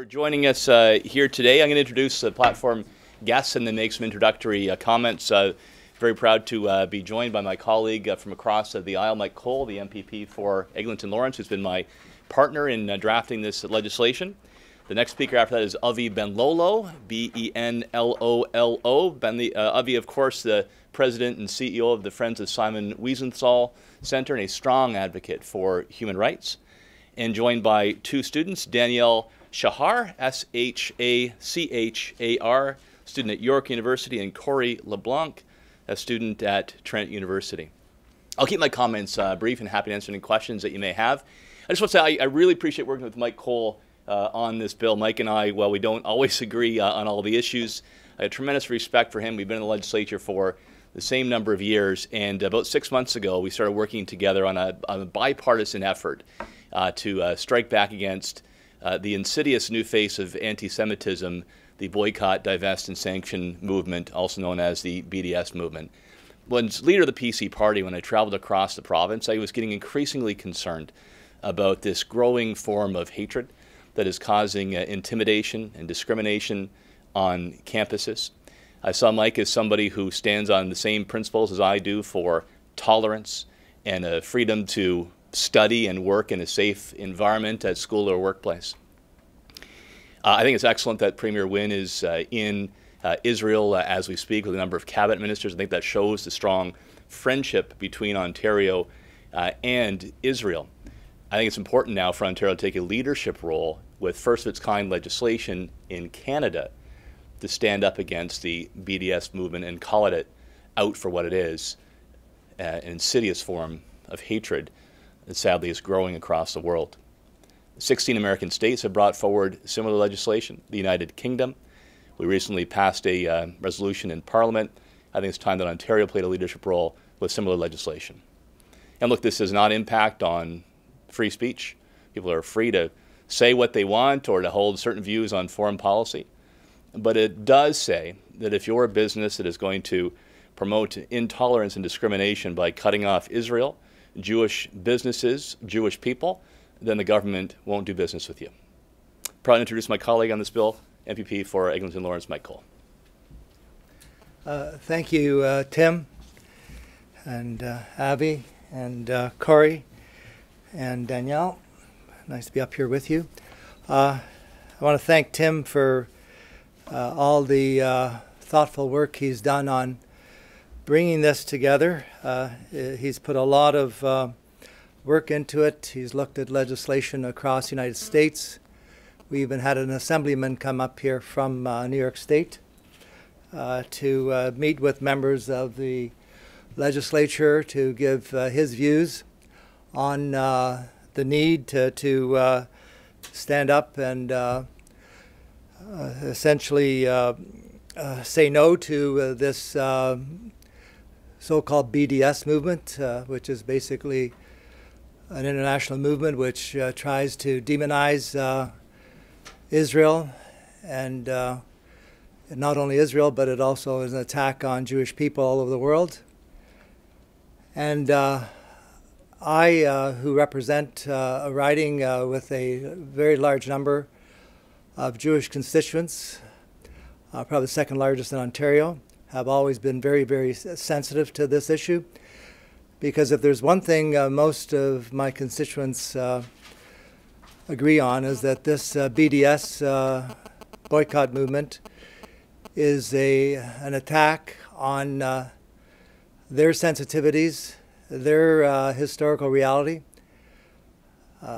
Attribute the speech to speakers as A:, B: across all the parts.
A: for joining us here today. I'm going to introduce the platform guests and then make some introductory comments. Very proud to be joined by my colleague from across the aisle, Mike Cole, the MPP for Eglinton Lawrence, who's been my partner in drafting this legislation. The next speaker after that is Avi Benlolo, B-E-N-L-O-L-O. Avi, of course, the president and CEO of the Friends of Simon Wiesenthal Center and a strong advocate for human rights. And joined by two students, Danielle Shahar, S-H-A-C-H-A-R, student at York University, and Corey LeBlanc, a student at Trent University. I'll keep my comments brief and happy to answer any questions that you may have. I just want to say I really appreciate working with Mike Cole on this bill. Mike and I, while we don't always agree on all the issues, I have tremendous respect for him. We've been in the legislature for the same number of years, and about 6 months ago we started working together on a bipartisan effort to strike back against the insidious new face of anti-Semitism, the boycott, divest, and sanction movement, also known as the BDS movement. As leader of the PC party, when I traveled across the province, I was getting increasingly concerned about this growing form of hatred that is causing intimidation and discrimination on campuses. I saw Mike as somebody who stands on the same principles as I do for tolerance and a freedom to study and work in a safe environment at school or workplace. I think it's excellent that Premier Wynne is in Israel as we speak with a number of cabinet ministers. I think that shows the strong friendship between Ontario and Israel. I think it's important now for Ontario to take a leadership role with first-of-its-kind legislation in Canada to stand up against the BDS movement and call it out for what it is, an insidious form of hatred that sadly is growing across the world. 16 American states have brought forward similar legislation. The United Kingdom, we recently passed a resolution in Parliament. I think it's time that Ontario played a leadership role with similar legislation. And look, this does not impact on free speech. People are free to say what they want or to hold certain views on foreign policy. But it does say that if you're a business that is going to promote intolerance and discrimination by cutting off Israel, Jewish businesses, Jewish people, then the government won't do business with you. Proud to introduce my colleague on this bill, MPP for Eglinton Lawrence, Mike Cole.
B: Thank you, Tim, and Avi, and Corey, and Danielle. Nice to be up here with you. I want to thank Tim for all the thoughtful work he's done on bringing this together. He's put a lot of work into it. He's looked at legislation across the United States. We even had an assemblyman come up here from New York State to meet with members of the legislature to give his views on the need to stand up and essentially say no to this so-called BDS movement, which is basically an international movement which tries to demonize Israel, and not only Israel, but it also is an attack on Jewish people all over the world. And I, who represent a riding with a very large number of Jewish constituents, probably the second largest in Ontario, have always been very, very sensitive to this issue. Because if there's one thing most of my constituents agree on, is that this BDS boycott movement is an attack on their sensitivities, their historical reality.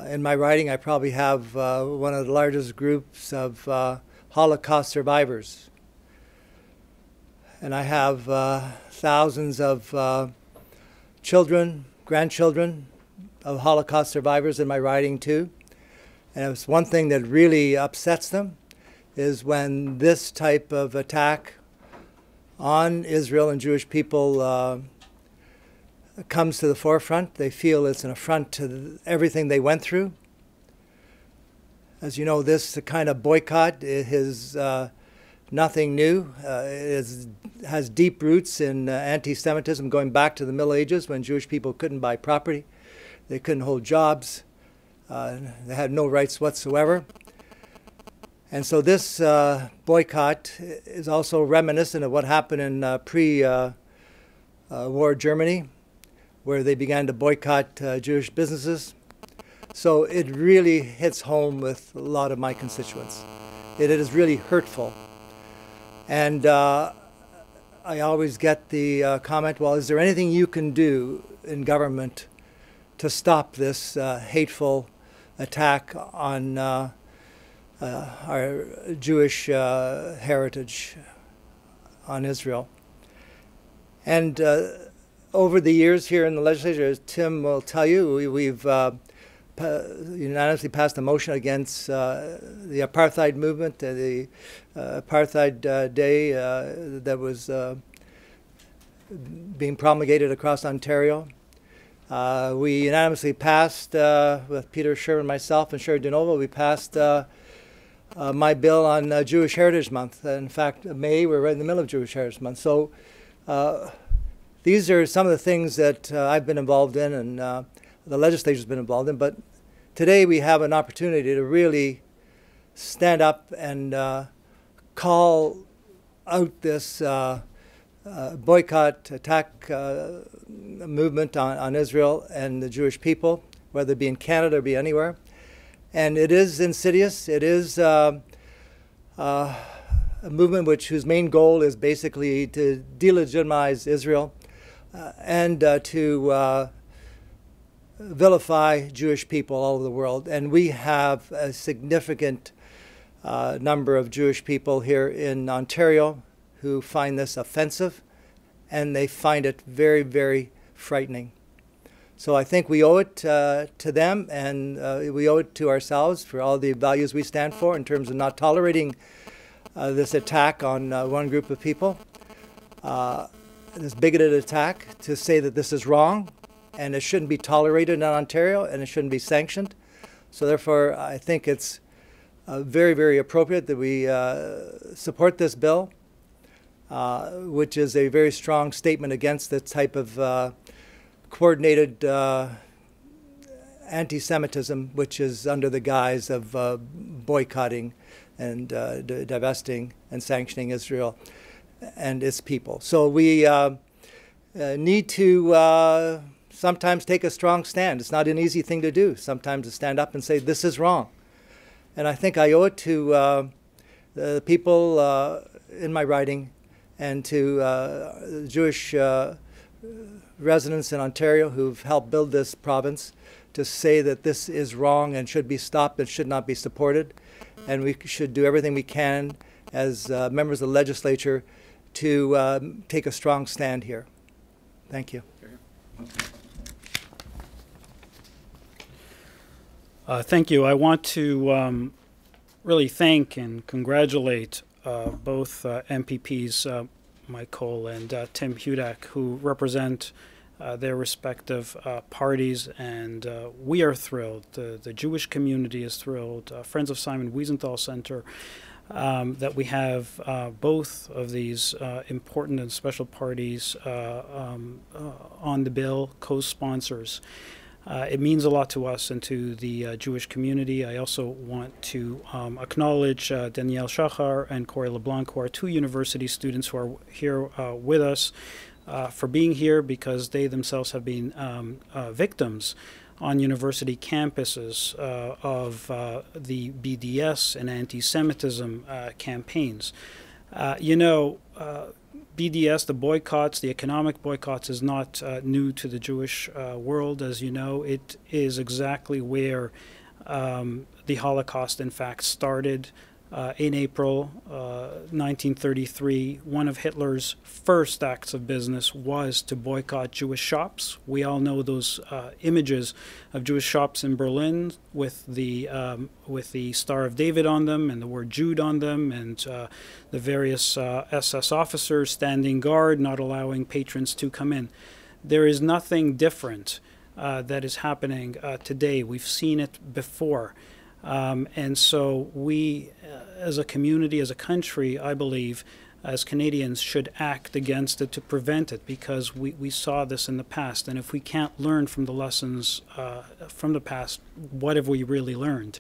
B: In my writing, I probably have one of the largest groups of Holocaust survivors. And I have thousands of children, grandchildren of Holocaust survivors in my writing too. And it's one thing that really upsets them is when this type of attack on Israel and Jewish people comes to the forefront. They feel it's an affront to everything they went through. As you know, this kind of boycott is nothing new. It has deep roots in anti-Semitism going back to the Middle Ages when Jewish people couldn't buy property, they couldn't hold jobs, they had no rights whatsoever. And so this boycott is also reminiscent of what happened in pre-war Germany, where they began to boycott Jewish businesses. So it really hits home with a lot of my constituents. It is really hurtful. And I always get the comment, well, is there anything you can do in government to stop this hateful attack on our Jewish heritage, on Israel? And over the years here in the legislature, as Tim will tell you, we've unanimously passed a motion against the apartheid movement, the apartheid day that was being promulgated across Ontario. We unanimously passed, with Peter Sherman, myself, and Sherry DeNova, we passed my bill on Jewish Heritage Month. In fact, May, we're right in the middle of Jewish Heritage Month. So these are some of the things that I've been involved in and the legislature's been involved in. But today we have an opportunity to really stand up and call out this boycott, attack movement on Israel and the Jewish people, whether it be in Canada or be anywhere. And it is insidious. It is a movement whose main goal is basically to delegitimize Israel and to vilify Jewish people all over the world. And we have a significant number of Jewish people here in Ontario who find this offensive, and they find it very, very frightening. So I think we owe it to them, and we owe it to ourselves for all the values we stand for in terms of not tolerating this attack on one group of people, this bigoted attack, to say that this is wrong and it shouldn't be tolerated in Ontario and it shouldn't be sanctioned. So therefore, I think it's very, very appropriate that we support this bill, which is a very strong statement against the type of coordinated anti-Semitism, which is under the guise of boycotting and divesting and sanctioning Israel and its people. So we need to sometimes take a strong stand. It's not an easy thing to do, sometimes to stand up and say, this is wrong. And I think I owe it to the people in my writing and to the Jewish residents in Ontario who've helped build this province to say that this is wrong and should be stopped and should not be supported. And we should do everything we can as members of the legislature to take a strong stand here. Thank you.
C: Thank you. I want to really thank and congratulate both MPPs, Michael and Tim Hudak, who represent their respective parties, and we are thrilled. The Jewish community is thrilled. Friends of Simon Wiesenthal Center, that we have both of these important and special parties on the bill, co-sponsors. It means a lot to us and to the Jewish community. I also want to acknowledge Danielle Shachar and Corey LeBlanc, who are two university students who are here with us, for being here because they themselves have been victims on university campuses of the BDS and anti-Semitism campaigns. BDS, the boycotts, the economic boycotts, is not new to the Jewish world. As you know, it is exactly where the Holocaust, in fact, started. In April 1933, one of Hitler's first acts of business was to boycott Jewish shops. We all know those images of Jewish shops in Berlin with the Star of David on them and the word Jude on them, and the various SS officers standing guard, not allowing patrons to come in. There is nothing different that is happening today. We've seen it before. And so we, as a community, as a country, I believe, as Canadians, should act against it to prevent it, because we saw this in the past. And if we can't learn from the lessons from the past, what have we really learned?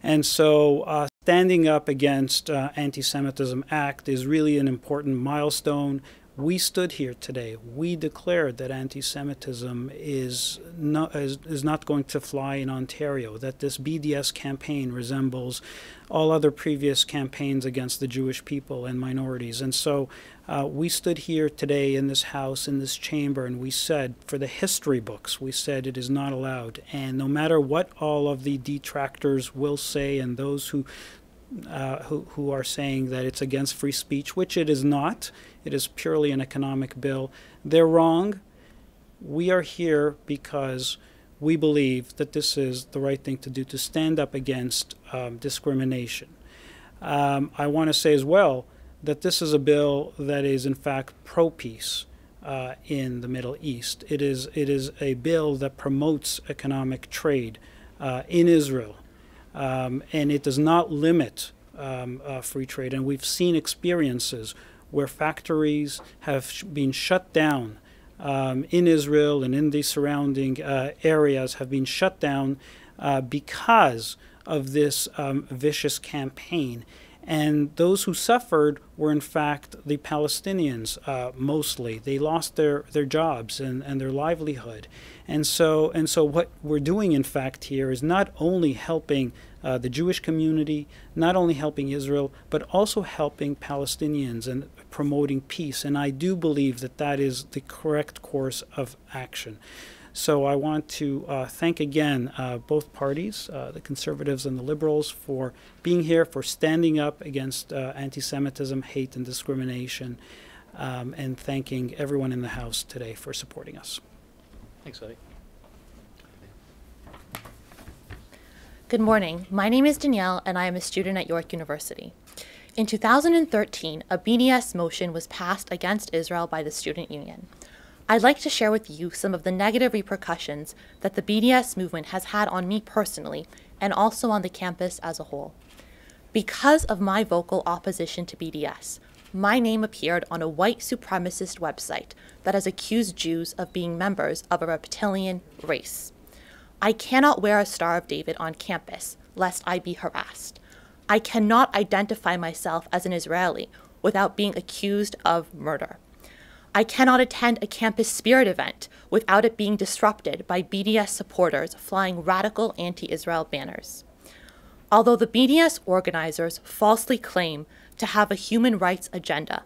C: And so Standing up against Anti-Semitism Act is really an important milestone. We stood here today. We declared that anti-Semitism is not going to fly in Ontario, that this BDS campaign resembles all other previous campaigns against the Jewish people and minorities. And so we stood here today in this House, in this chamber, and we said, for the history books, we said it is not allowed. And no matter what all of the detractors will say, and those who are saying that it's against free speech, which it is not. It is purely an economic bill. They're wrong. We are here because we believe that this is the right thing to do, to stand up against discrimination. I want to say as well that this is a bill that is in fact pro-peace in the Middle East. It is a bill that promotes economic trade in Israel. And it does not limit free trade. And we've seen experiences where factories have been shut down in Israel and in the surrounding areas have been shut down because of this vicious campaign. And those who suffered were, in fact, the Palestinians mostly. They lost their jobs and their livelihood. And so what we're doing, in fact, here is not only helping the Jewish community, not only helping Israel, but also helping Palestinians and promoting peace. And I do believe that that is the correct course of action. So I want to thank again both parties, the Conservatives and the Liberals, for being here, for standing up against anti-Semitism, hate, and discrimination, and thanking everyone in the House today for supporting us.
A: Thanks, Eddie.
D: Good morning. My name is Danielle, and I am a student at York University. In 2013, a BDS motion was passed against Israel by the student union. I'd like to share with you some of the negative repercussions that the BDS movement has had on me personally and also on the campus as a whole. Because of my vocal opposition to BDS, my name appeared on a white supremacist website that has accused Jews of being members of a reptilian race. I cannot wear a Star of David on campus, lest I be harassed. I cannot identify myself as an Israeli without being accused of murder. I cannot attend a campus spirit event without it being disrupted by BDS supporters flying radical anti-Israel banners. Although the BDS organizers falsely claim to have a human rights agenda,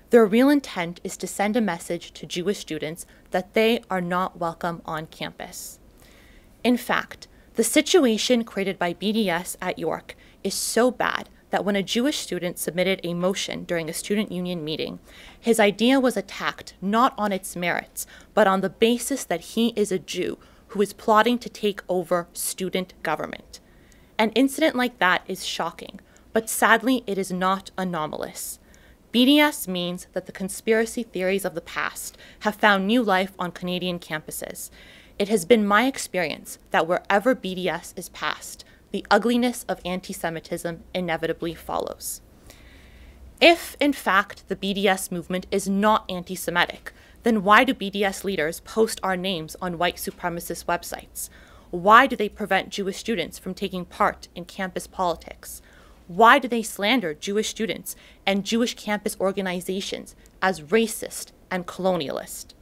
D: their real intent is to send a message to Jewish students that they are not welcome on campus. In fact, the situation created by BDS at York is so bad that when a Jewish student submitted a motion during a student union meeting, his idea was attacked not on its merits, but on the basis that he is a Jew who is plotting to take over student government. An incident like that is shocking, but sadly it is not anomalous. BDS means that the conspiracy theories of the past have found new life on Canadian campuses. It has been my experience that wherever BDS is passed, the ugliness of anti-Semitism inevitably follows. If, in fact, the BDS movement is not anti-Semitic, then why do BDS leaders post our names on white supremacist websites? Why do they prevent Jewish students from taking part in campus politics? Why do they slander Jewish students and Jewish campus organizations as racist and colonialist?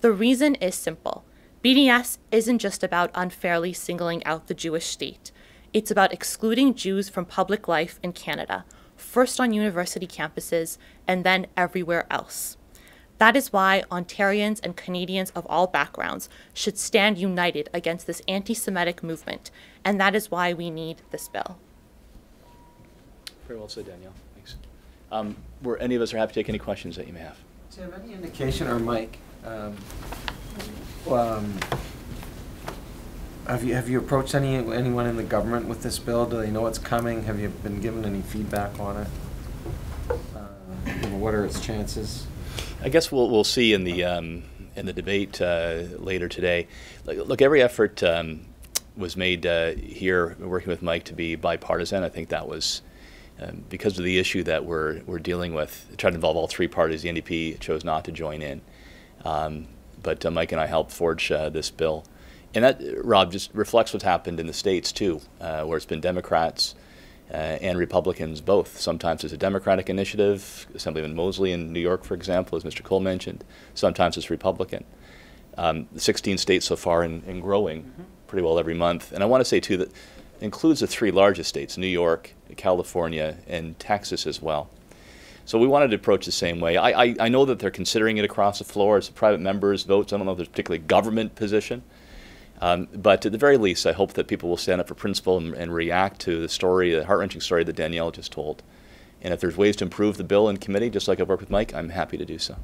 D: The reason is simple. BDS isn't just about unfairly singling out the Jewish state. It's about excluding Jews from public life in Canada, first on university campuses and then everywhere else. That is why Ontarians and Canadians of all backgrounds should stand united against this anti-Semitic movement, and that is why we need this bill.
A: Very well said, Danielle. Thanks. Any of us are happy to take any questions that you may have.
E: Tim, any indication, or Mike, have you approached anyone in the government with this bill? Do they know it's coming? Have you been given any feedback on it? What are its chances?
A: I guess we'll see in the debate later today. Look, every effort was made here, working with Mike, to be bipartisan. I think that was because of the issue that we're dealing with. It tried to involve all three parties. The NDP chose not to join in. But Mike and I helped forge this bill. And that, Rob, just reflects what's happened in the States, too, where it's been Democrats and Republicans both. Sometimes it's a Democratic initiative, Assemblyman Mosley in New York, for example, as Mr. Cole mentioned. Sometimes it's Republican. 16 states so far and growing pretty well every month. And I want to say, too, that includes the 3 largest states, New York, California, and Texas as well. So we wanted to approach the same way. I know that they're considering it across the floor. It's private members' votes. I don't know if there's a particularly government position. But at the very least, I hope that people will stand up for principle and react to the story, the heart-wrenching story that Danielle just told. And if there's ways to improve the bill in committee, just like I've worked with Mike, I'm happy to do so.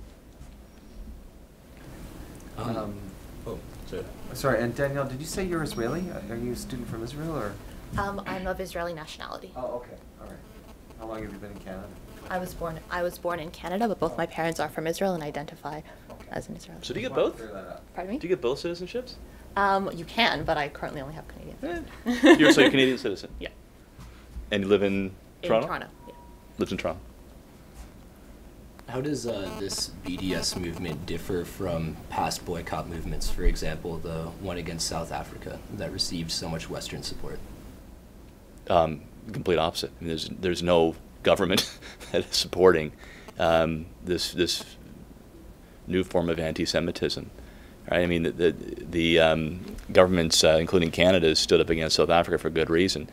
E: Sorry, and Danielle, did you say you're Israeli? Are you a student from Israel, or?
D: I'm of Israeli nationality.
E: Oh, okay, all right. How long have you been in Canada?
D: I was born in Canada, but both my parents are from Israel and identify as an Israeli.
A: So do you get both?
D: Pardon me?
A: Do you get both citizenships?
D: You can, but I currently only have Canadian.
A: You're a Canadian citizen?
D: Yeah.
A: And you live in Toronto?
D: In Toronto, yeah.
A: Lives in Toronto.
F: How does this BDS movement differ from past boycott movements, for example, the one against South Africa that received so much Western support?
A: Complete opposite. I mean, there's no government that is supporting this new form of anti-Semitism. Right? I mean, the governments, including Canada, stood up against South Africa for good reason.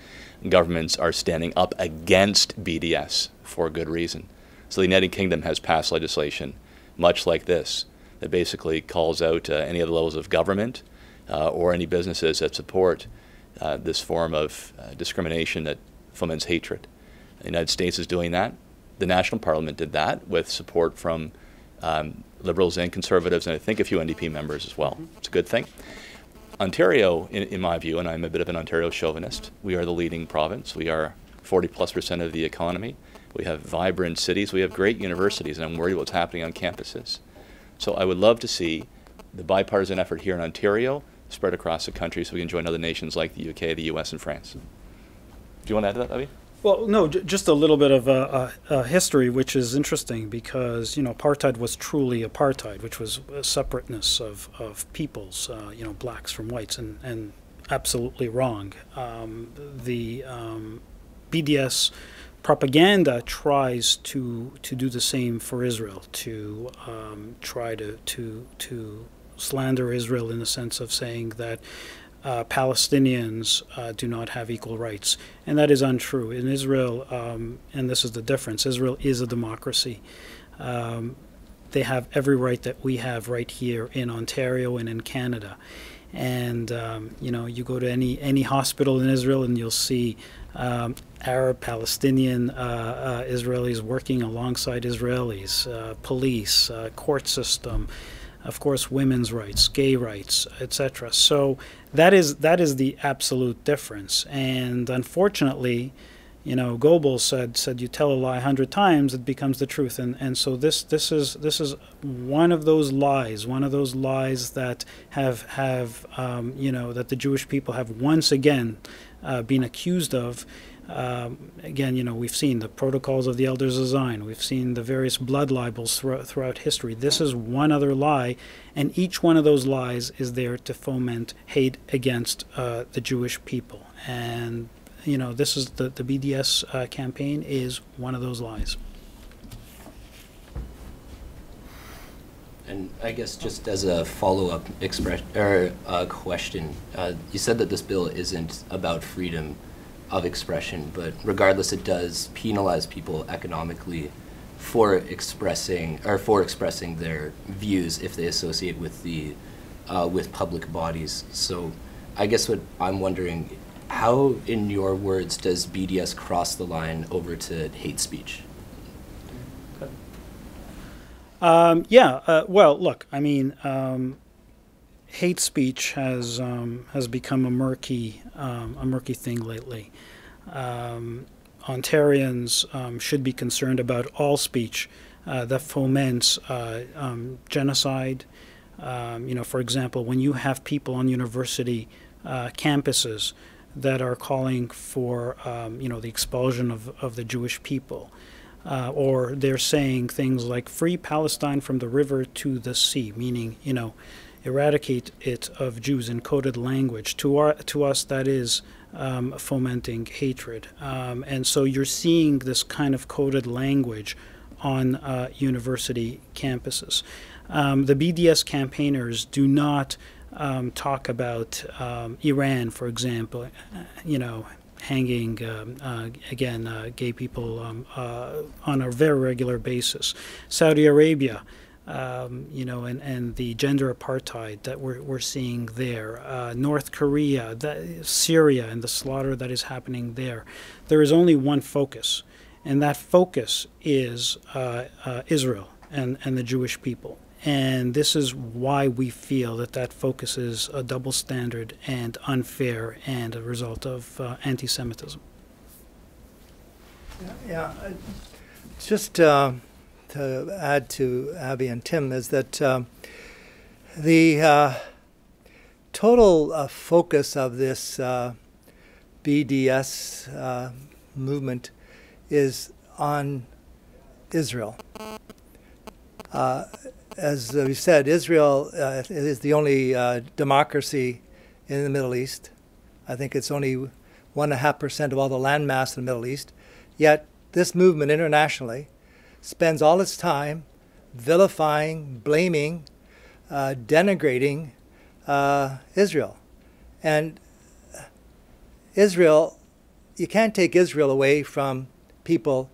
A: Governments are standing up against BDS for good reason. So the United Kingdom has passed legislation much like this that basically calls out any of the levels of government or any businesses that support this form of discrimination that foments hatred. The United States is doing that. The National Parliament did that with support from Liberals and Conservatives, and I think a few NDP members as well. It's a good thing. Ontario, in my view, and I'm a bit of an Ontario chauvinist, we are the leading province. We are 40+% of the economy. We have vibrant cities. We have great universities, and I'm worried what's happening on campuses. So I would love to see the bipartisan effort here in Ontario spread across the country so we can join other nations like the UK, the US, and France. Do you want to add to that, Avi?
C: Well, no, just a little bit of a history, which is interesting because, apartheid was truly apartheid, which was a separateness of peoples, blacks from whites, and absolutely wrong. The BDS propaganda tries to do the same for Israel, to try to slander Israel in the sense of saying that Palestinians do not have equal rights, and that is untrue. In Israel, and this is the difference, Israel is a democracy. They have every right that we have right here in Ontario and in Canada. And you go to any hospital in Israel and you'll see Arab, Palestinian Israelis working alongside Israelis, police, court system, of course, women's rights, gay rights, etc. So that is the absolute difference. And unfortunately, Goebbels said you tell a lie 100 times, it becomes the truth. And so this is one of those lies that have that the Jewish people have once again been accused of. Again, we've seen the protocols of the Elders of Zion. We've seen the various blood libels throughout history. This is one other lie, and each one of those lies is there to foment hate against the Jewish people. And this is the BDS campaign is one of those lies.
F: And I guess just as a follow-up question, you said that this bill isn't about freedom of expression, but regardless, it does penalize people economically for expressing their views if they associate with with public bodies. So, I guess what I'm wondering, how, in your words, does BDS cross the line over to hate speech?
C: Well, look, I mean, hate speech has become a murky thing lately. Ontarians should be concerned about all speech that foments genocide. For example, when you have people on university campuses that are calling for the expulsion of the Jewish people, or they're saying things like "free Palestine from the river to the sea," meaning eradicate it of Jews in coded language. To us, that is fomenting hatred. And so you're seeing this kind of coded language on university campuses. The BDS campaigners do not talk about Iran, for example, hanging, gay people on a very regular basis. Saudi Arabia, and the gender apartheid that we're seeing there. North Korea, Syria, and the slaughter that is happening there. There is only one focus, and that focus is Israel and the Jewish people. And this is why we feel that focus is a double standard and unfair and a result of anti-Semitism.
B: Yeah. Just to add to Abby and Tim is that the total focus of this BDS movement is on Israel. As we said, Israel is the only democracy in the Middle East. I think it's only 1.5% of all the landmass in the Middle East. Yet this movement internationally spends all its time vilifying, blaming, denigrating Israel. And Israel, you can't take Israel away from people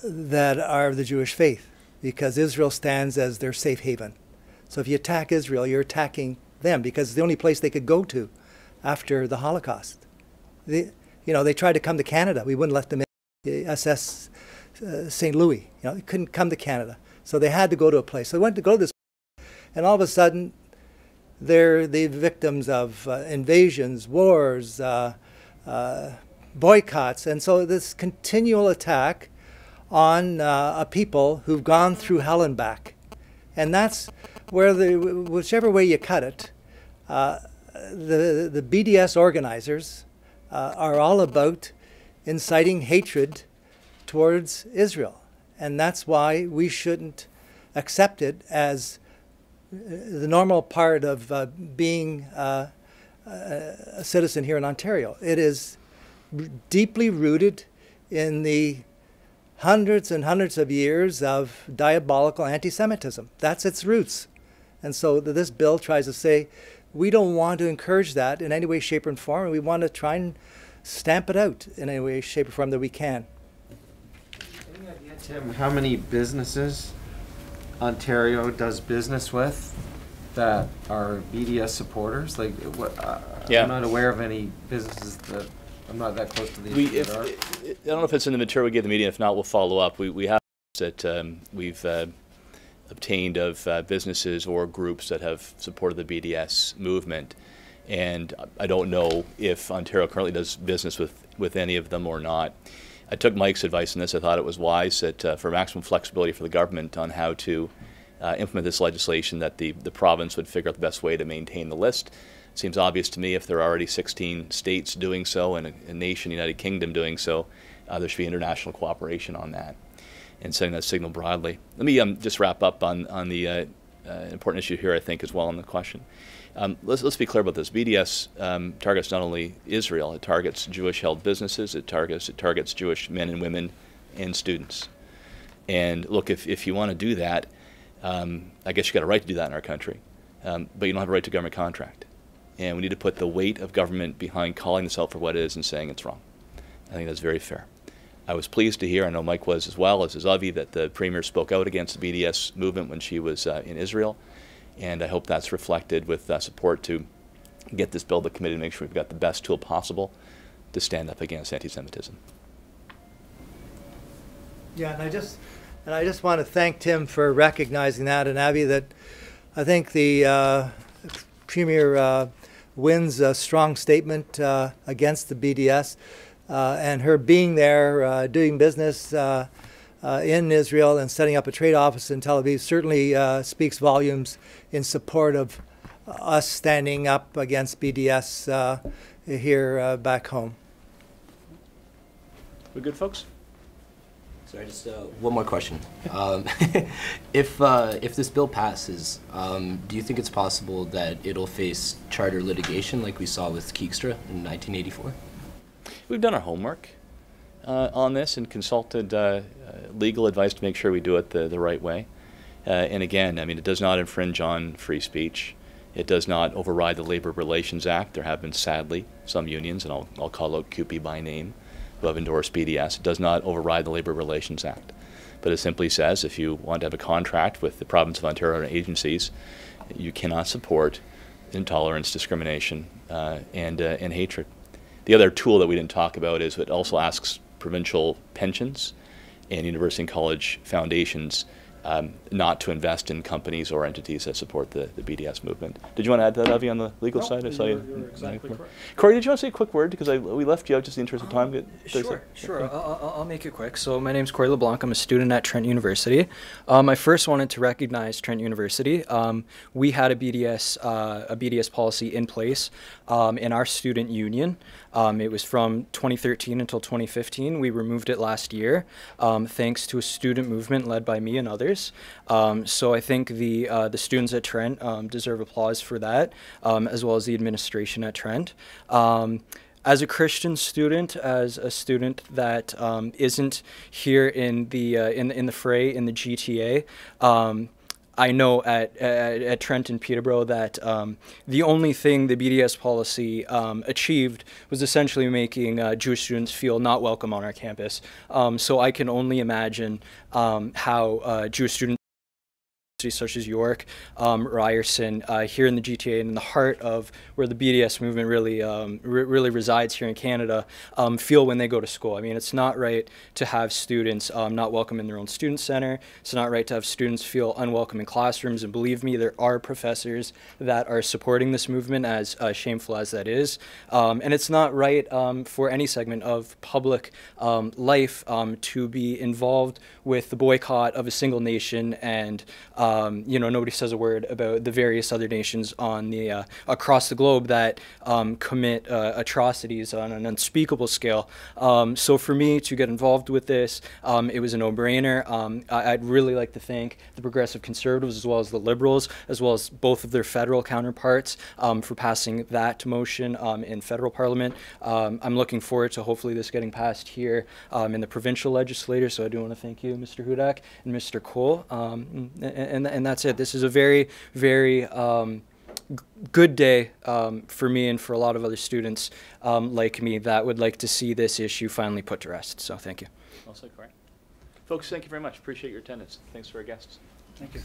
B: that are of the Jewish faith, because Israel stands as their safe haven. So if you attack Israel, you're attacking them, because it's the only place they could go to after the Holocaust. They tried to come to Canada. We wouldn't let them in. SS St. Louis, they couldn't come to Canada. So they had to go to a place. So they went to go to this place, and all of a sudden, they're the victims of invasions, wars, boycotts. And so this continual attack on a people who've gone through hell and back. And that's where, whichever way you cut it, the BDS organizers are all about inciting hatred towards Israel. And that's why we shouldn't accept it as the normal part of being a citizen here in Ontario. It is deeply rooted in the hundreds and hundreds of years of diabolical anti-Semitism. That's its roots. And so this bill tries to say, we don't want to encourage that in any way, shape, or form, and we want to try and stamp it out in any way, shape, or form that we can.
E: Any idea, Tim, how many businesses Ontario does business with that are BDS supporters? Like, I'm not aware of any businesses that, I'm not that close to the issue.
A: I don't know if it's in the material we gave the media. If not, we'll follow up. We have that we've obtained of businesses or groups that have supported the BDS movement. And I don't know if Ontario currently does business with any of them or not. I took Mike's advice on this. I thought it was wise that for maximum flexibility for the government on how to implement this legislation, that the province would figure out the best way to maintain the list. It seems obvious to me if there are already 16 states doing so and a nation, United Kingdom, doing so, there should be international cooperation on that and sending that signal broadly. Let me just wrap up on the important issue here, I think, as well in the question. Let's be clear about this. BDS targets not only Israel, it targets Jewish-held businesses, it targets Jewish men and women and students. And look, if you want to do that, I guess you've got a right to do that in our country, but you don't have a right to government contract. And we need to put the weight of government behind calling this out for what it is and saying it's wrong. I think that's very fair. I was pleased to hear, I know Mike was as well, as is Avi, that the Premier spoke out against the BDS movement when she was in Israel. And I hope that's reflected with support to get this bill to the committee to make sure we've got the best tool possible to stand up against anti-Semitism.
B: Yeah, and I just want to thank Tim for recognizing that, and Abby, that I think the Premier Wynn's strong statement against the BDS and her being there, doing business in Israel and setting up a trade office in Tel Aviv certainly speaks volumes in support of us standing up against BDS here back home.
A: We good, folks?
F: Sorry, just one more question. If this bill passes, do you think it's possible that it'll face charter litigation like we saw with Keekstra in 1984?
A: We've done our homework on this and consulted legal advice to make sure we do it the right way. And again, I mean, it does not infringe on free speech. It does not override the Labor Relations Act. There have been, sadly, some unions, and I'll call out CUPE by name, who have endorsed BDS. It does not override the Labor Relations Act. But it simply says if you want to have a contract with the province of Ontario and agencies, you cannot support intolerance, discrimination, and hatred. The other tool that we didn't talk about is it also asks provincial pensions and university and college foundations not to invest in companies or entities that support the BDS movement. Did you want to add to that, Avi, on the legal side?
C: You're exactly correct.
A: Corey, did you want to say a quick word? Because we left you out just in the interest of time.
G: Sure. I'll make it quick. So my name's Corey LeBlanc. I'm a student at Trent University. I first wanted to recognize Trent University. We had a BDS policy in place in our student union. It was from 2013 until 2015. We removed it last year, thanks to a student movement led by me and others. So I think the students at Trent deserve applause for that, as well as the administration at Trent. As a Christian student, as a student that isn't here in the fray in the GTA, I know at Trent and Peterborough that the only thing the BDS policy achieved was essentially making Jewish students feel not welcome on our campus. So I can only imagine how Jewish students such as York, Ryerson, here in the GTA and in the heart of where the BDS movement really resides here in Canada, feel when they go to school. I mean, it's not right to have students not welcome in their own student center. It's not right to have students feel unwelcome in classrooms. And believe me, there are professors that are supporting this movement, as shameful as that is. And it's not right for any segment of public life to be involved with the boycott of a single nation and nobody says a word about the various other nations on the across the globe that commit atrocities on an unspeakable scale. So for me to get involved with this, it was a no-brainer. I'd really like to thank the Progressive Conservatives as well as the Liberals, as well as both of their federal counterparts for passing that motion in federal Parliament. I'm looking forward to hopefully this getting passed here in the provincial legislature. So I do want to thank you, Mr. Hudak and Mr. Cole, and that's it. This is a very, very good day for me and for a lot of other students like me that would like to see this issue finally put to rest. So thank you.
A: Well said, Corey. Folks, thank you very much. Appreciate your attendance. Thanks to our guests.
C: Thank you.